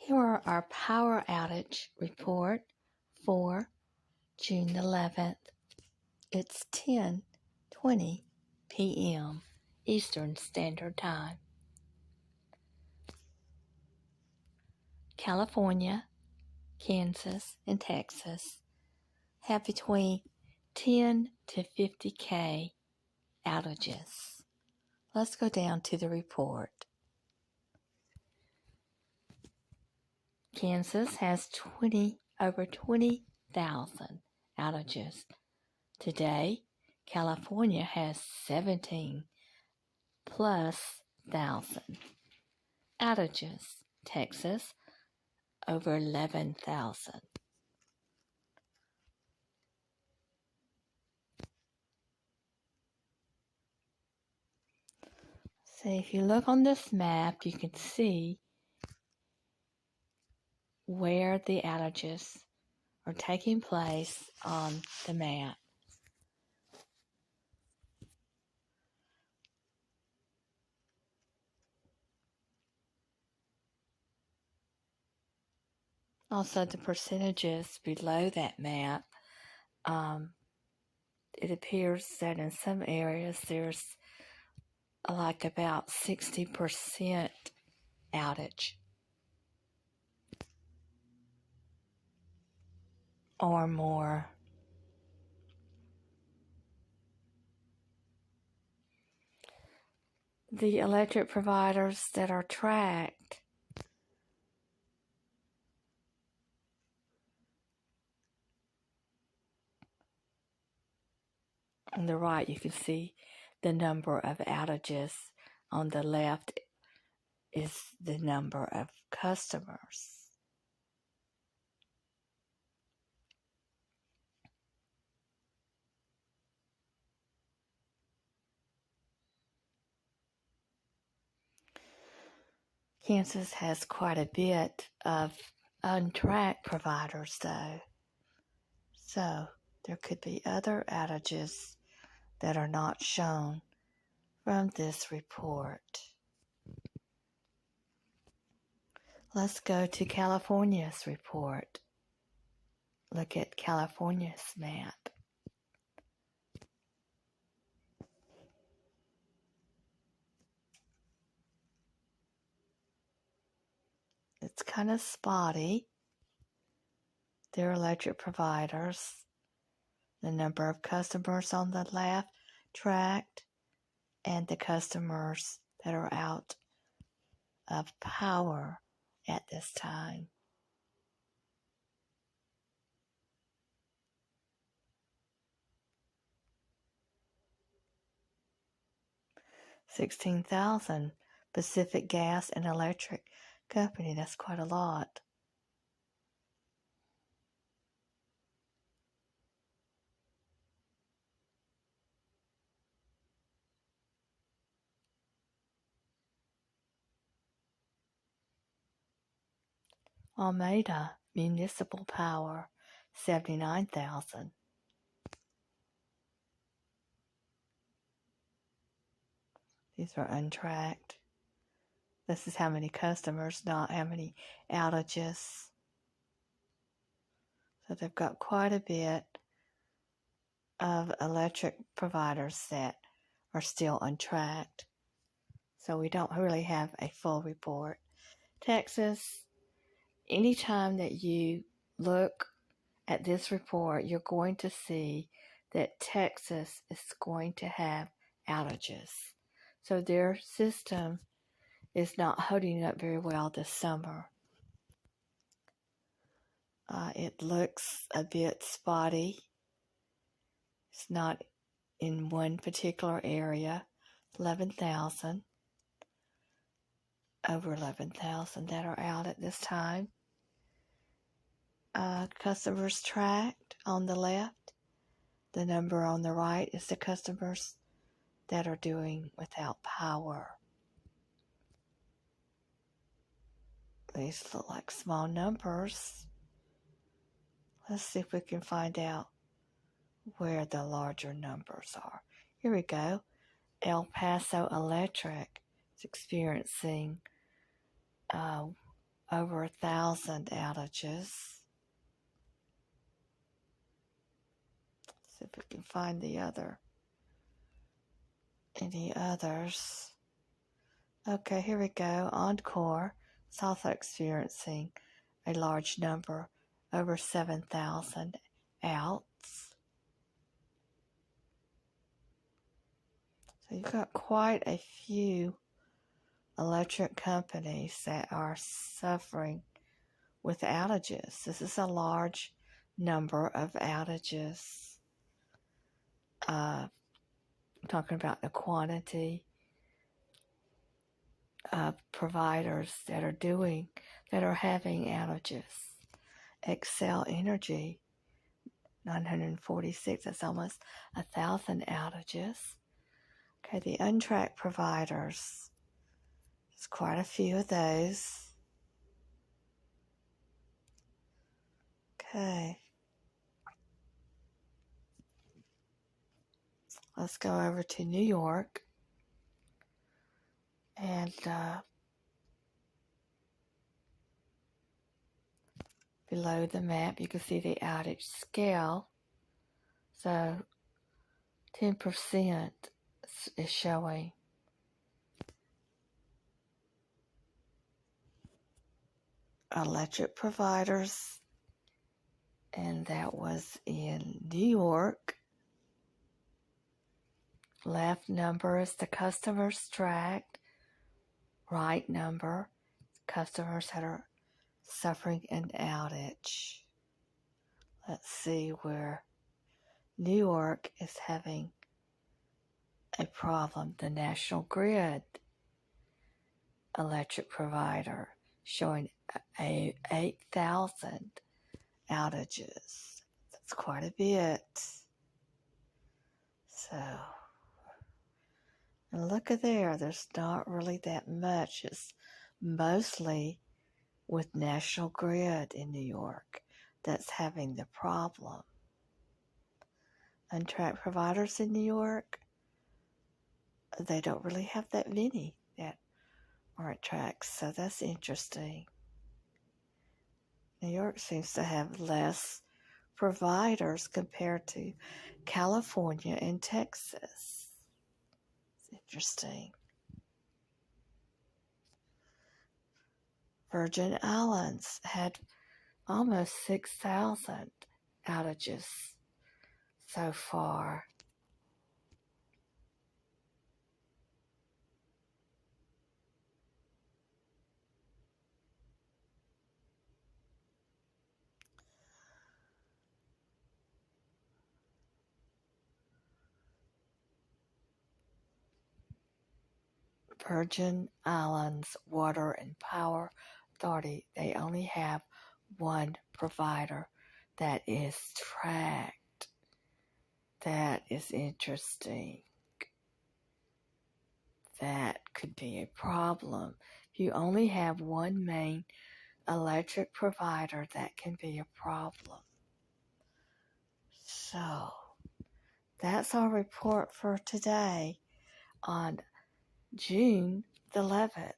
Here are our power outage report for June 11th. It's 10:20 p.m. Eastern Standard Time. California, Kansas, and Texas have between 10 to 50K outages. Let's go down to the report. Kansas has over 20,000 outages. Today, California has 17 plus thousand outages. Texas, over 11,000. So if you look on this map, you can see where the outages are taking place on the map. Also, the percentages below that map, it appears that in some areas there's like about 60% outage or more. The electric providers that are tracked on the right, you can see the number of outages. On the left is the number of customers. Kansas has quite a bit of untracked providers though. So there could be other outages that are not shown from this report. Let's go to California's report. Look at California's map. It's kind of spotty. Their electric providers, the number of customers on the left tracked, and the customers that are out of power at this time. $16,000 Pacific Gas and Electric Company. That's quite a lot. Alameda Municipal Power, 79,000. These are untracked. This is how many customers, not how many outages. So they've got quite a bit of electric providers that are still untracked. So we don't really have a full report. Texas, anytime that you look at this report, you're going to see that Texas is going to have outages. So their system is not holding up very well this summer. It looks a bit spotty. It's not in one particular area. 11,000. Over 11,000 that are out at this time. Customers tracked on the left. The number on the right is the customers that are doing without power. These look like small numbers. Let's see if we can find out where the larger numbers are. Here we go. El Paso Electric is experiencing over 1,000 outages. See if we can find any others. Okay, here we go. Encore is also experiencing a large number, over 7,000 outs. So you've got quite a few electric companies that are suffering with outages. This is a large number of outages. I'm talking about the quantity of providers that are having outages. CAL Energy, 946, that's almost 1,000 outages. Okay, the untracked providers, there's quite a few of those. Okay. Let's go over to New York. And below the map, you can see the outage scale. So 10% is showing. Electric providers, and that was in New York. Left number is the customers tracked. Right number, customers that are suffering an outage. Let's see where New York is having a problem. The National Grid electric provider showing 8,000 outages. That's quite a bit. So, and look at there's not really that much. It's mostly with National Grid in New York that's having the problem. Untracked providers in New York, they don't really have that many that aren't tracked, so that's interesting. New York seems to have less providers compared to California and Texas. It's interesting. Virgin Islands had almost 6,000 outages so far. Virgin Islands Water and Power Authority, they only have one provider that is tracked. That is interesting. That could be a problem. If you only have one main electric provider, that can be a problem. So, that's our report for today on June the 11th.